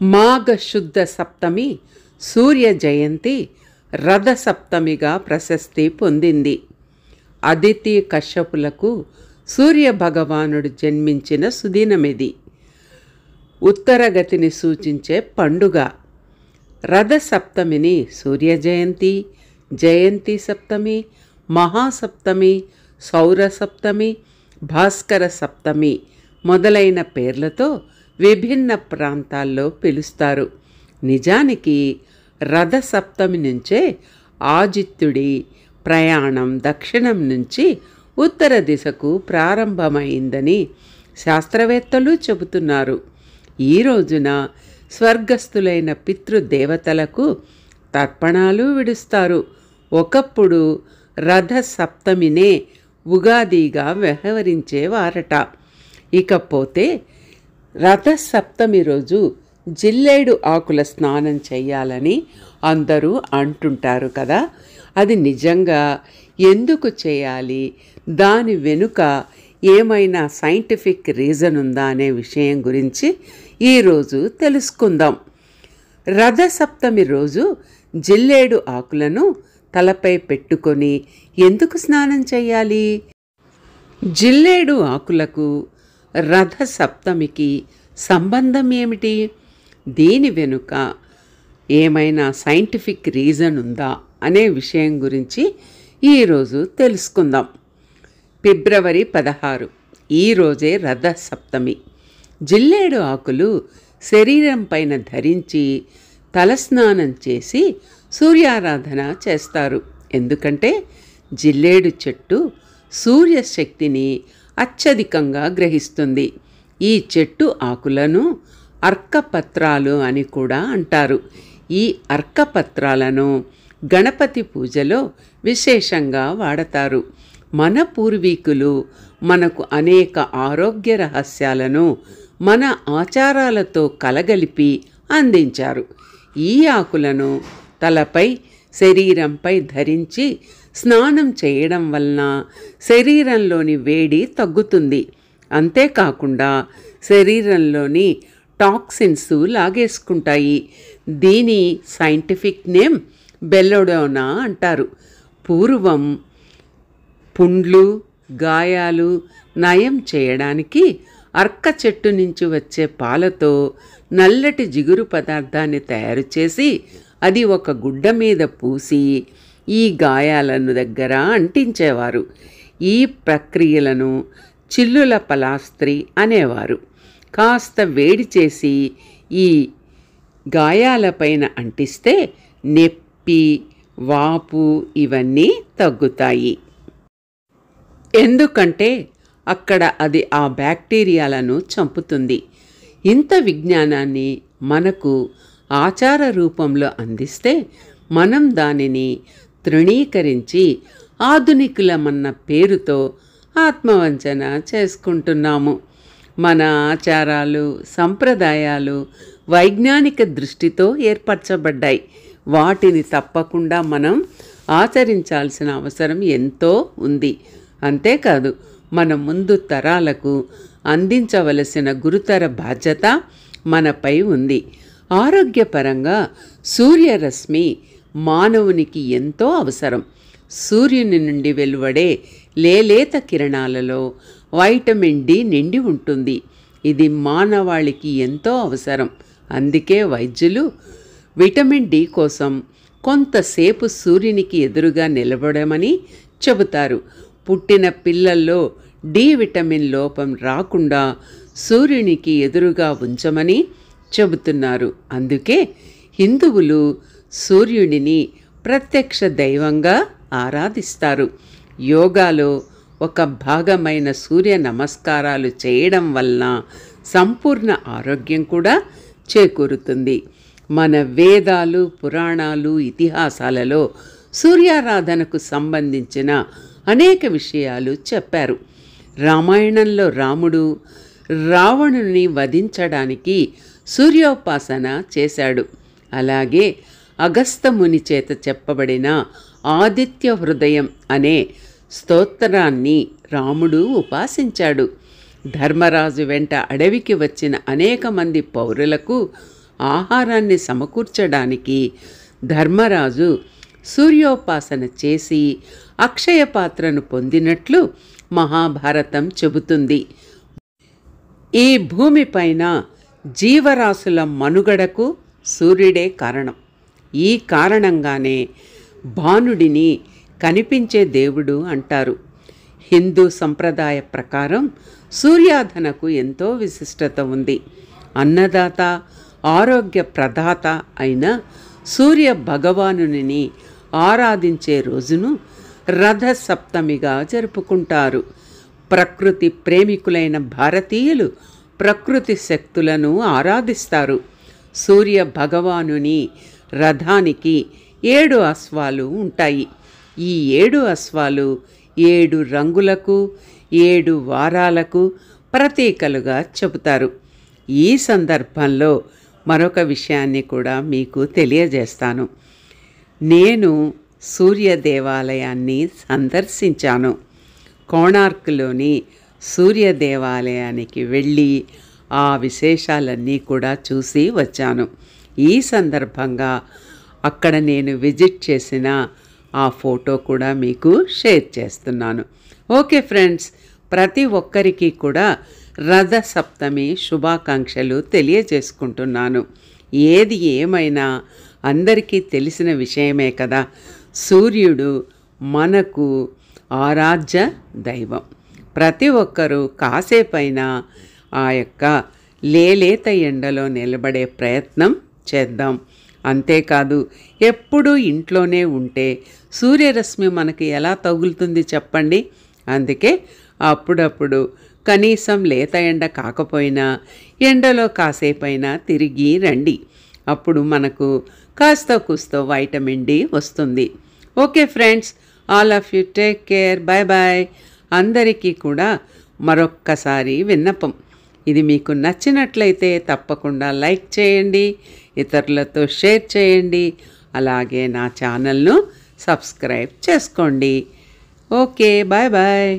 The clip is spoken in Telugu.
మాఘ శుద్ధ సప్తమి సూర్య జయంతి రథసప్తమిగా ప్రశస్తి పొందింది. అదితి కశ్యపులకు సూర్యభగవానుడు జన్మించిన సుదినమిది. ఉత్తరగతిని సూచించే పండుగ. రథసప్తమిని సూర్య జయంతి, జయంతి సప్తమి, మహాసప్తమి, సౌరసప్తమి, భాస్కర సప్తమి మొదలైన పేర్లతో విభిన్న ప్రాంతాల్లో పిలుస్తారు. నిజానికి రథసప్తమి నుంచే ఆదిత్యుడి ప్రయాణం దక్షిణం నుంచి ఉత్తర దిశకు ప్రారంభమైందని శాస్త్రవేత్తలు చెబుతున్నారు. ఈ రోజున స్వర్గస్థులైన పితృదేవతలకు తర్పణాలు విడుస్తారు. ఒకప్పుడు రథసప్తమినే ఉగాదిగా వ్యవహరించేవారట. ఇకపోతే రథసప్తమి రోజు జిల్లేడు ఆకుల స్నానం చేయాలని అందరూ అంటుంటారు కదా. అది నిజంగా ఎందుకు చేయాలి, దాని వెనుక ఏమైనా సైంటిఫిక్ రీజన్ ఉందా అనే విషయం గురించి ఈరోజు తెలుసుకుందాం. రథసప్తమి రోజు జిల్లేడు ఆకులను తలపై పెట్టుకొని ఎందుకు స్నానం చేయాలి? జిల్లేడు ఆకులకు రథసప్తమికి సంబంధం ఏమిటి? దీని వెనుక ఏమైనా సైంటిఫిక్ రీజన్ ఉందా అనే విషయం గురించి ఈరోజు తెలుసుకుందాం. ఫిబ్రవరి 16 ఈరోజే రథసప్తమి. జిల్లేడు ఆకులు శరీరం పైన ధరించి తలస్నానం చేసి సూర్యారాధన చేస్తారు. ఎందుకంటే జిల్లేడు చెట్టు సూర్యశక్తిని అత్యధికంగా గ్రహిస్తుంది. ఈ చెట్టు ఆకులను అర్కపత్రాలు అని కూడా అంటారు. ఈ అర్కపత్రాలను గణపతి పూజలో విశేషంగా వాడతారు. మన పూర్వీకులు మనకు అనేక ఆరోగ్య రహస్యాలను మన ఆచారాలతో కలగలిపి అందించారు. ఈ ఆకులను తలపై, శరీరంపై ధరించి స్నానం చేయడం వలన శరీరంలోని వేడి తగ్గుతుంది. అంతేకాకుండా శరీరంలోని టాక్సిన్స్ లాగేసుకుంటాయి. దీని సైంటిఫిక్ నేమ్ బెల్లోడోనా అంటారు. పూర్వం పుండ్లు, గాయాలు నయం చేయడానికి అర్క చెట్టు నుంచి వచ్చే పాలతో నల్లటి జిగురు పదార్థాన్ని తయారు చేసి అది ఒక గుడ్డ మీద పూసి ఈ గాయాలను దగ్గర అంటించేవారు. ఈ ప్రక్రియలను చిల్లుల పలాస్త్రి అనేవారు. కాస్త వేడి చేసి ఈ గాయాలపైన అంటిస్తే నొప్పి, వాపు ఇవన్నీ తగ్గుతాయి. ఎందుకంటే అక్కడ అది ఆ బ్యాక్టీరియాలను చంపుతుంది. ఇంత విజ్ఞానాన్ని మనకు ఆచార రూపంలో అందిస్తే మనం దానిని తృణీకరించి ఆధునికులమన్న పేరుతో ఆత్మవంచన చేసుకుంటున్నాము. మన ఆచారాలు, సంప్రదాయాలు వైజ్ఞానిక దృష్టితో ఏర్పరచబడ్డాయి. వాటిని తప్పకుండా మనం ఆచరించాల్సిన అవసరం ఎంతో ఉంది. అంతేకాదు మన ముందు తరాలకు అందించవలసిన గురుతర బాధ్యత మనపై ఉంది. ఆరోగ్యపరంగా సూర్యరశ్మి మానవునికి ఎంతో అవసరం. సూర్యుని నుండి వెలువడే లేలేత కిరణాలలో వైటమిన్ డి నిండి ఉంటుంది. ఇది మానవాళికి ఎంతో అవసరం. అందుకే వైద్యులు విటమిన్ డి కోసం కొంతసేపు సూర్యునికి ఎదురుగా నిలబడమని చెబుతారు. పుట్టిన పిల్లల్లో డి విటమిన్ లోపం రాకుండా సూర్యునికి ఎదురుగా ఉంచమని చెబుతున్నారు. అందుకే హిందువులు సూర్యుడిని ప్రత్యక్ష దైవంగా ఆరాధిస్తారు. యోగాలో ఒక భాగమైన సూర్య నమస్కారాలు చేయడం వలన సంపూర్ణ ఆరోగ్యం కూడా చేకూరుతుంది. మన వేదాలు, పురాణాలు, ఇతిహాసాలలో సూర్యారాధనకు సంబంధించిన అనేక విషయాలు చెప్పారు. రామాయణంలో రాముడు రావణుని వధించడానికి సూర్యోపాసన చేశాడు. అలాగే అగస్త్యముని చేత చెప్పబడిన ఆదిత్య హృదయం అనే స్తోత్రాన్ని రాముడు ఉపాసించాడు. ధర్మరాజు వెంట అడవికి వచ్చిన అనేక మంది పౌరులకు ఆహారాన్ని సమకూర్చడానికి ధర్మరాజు సూర్యోపాసన చేసి అక్షయ పాత్రను పొందినట్లు మహాభారతం చెబుతుంది. ఈ భూమిపైన జీవరాశుల మనుగడకు సూర్యుడే కారణం. ఈ కారణంగానే భానుడిని కనిపించే దేవుడు అంటారు. హిందూ సంప్రదాయ ప్రకారం సూర్యాధనకు ఎంతో విశిష్టత ఉంది. అన్నదాత, ఆరోగ్య ప్రదాత అయిన సూర్య భగవానుని ఆరాధించే రోజును రథసప్తమిగా జరుపుకుంటారు. ప్రకృతి ప్రేమికులైన భారతీయులు ప్రకృతి శక్తులను ఆరాధిస్తారు. సూర్య భగవానుని రథానికి 7 అశ్వాలు ఉంటాయి. ఈ 7 అశ్వాలు 7 రంగులకు 7 వారాలకు ప్రతీకలుగా చెబుతారు. ఈ సందర్భంలో మరొక విషయాన్ని కూడా మీకు తెలియజేస్తాను. నేను సూర్య దేవాలయాన్ని సందర్శించాను. కోణార్క్లోని సూర్య దేవాలయానికి వెళ్ళి ఆ విశేషాలన్నీ కూడా చూసి వచ్చాను. ఈ సందర్భంగా అక్కడ నేను విజిట్ చేసిన ఆ ఫోటో కూడా మీకు షేర్ చేస్తున్నాను. ఓకే ఫ్రెండ్స్, ప్రతి ఒక్కరికి కూడా రథ సప్తమి శుభాకాంక్షలు తెలియజేసుకుంటున్నాను. ఏది ఏమైనా అందరికీ తెలిసిన విషయమే కదా. సూర్యుడు మనకు ఆరాధ్య దైవం. ప్రతి ఒక్కరూ కాసేపైనా ఆ యొక్క లేలేత ఎండలో నిలబడే ప్రయత్నం చేద్దాం. అంతేకాదు, ఎప్పుడూ ఇంట్లోనే ఉంటే సూర్యరశ్మి మనకి ఎలా తగులుతుంది చెప్పండి. అందుకే అప్పుడప్పుడు కనీసం లేత ఎండ కాకపోయినా ఎండలో కాసేపైనా తిరిగి రండి. అప్పుడు మనకు కాస్త కూస్తో వైటమిన్ డి వస్తుంది. Okay friends, all of you take care. Bye bye. అందరికీ కూడా మరొక్కసారి విన్నపం, ఇది మీకు నచ్చినట్లయితే తప్పకుండా లైక్ చేయండి, ఇతరులతో షేర్ చేయండి, అలాగే నా ఛానల్ను సబ్స్క్రైబ్ చేసుకోండి. Okay, bye bye.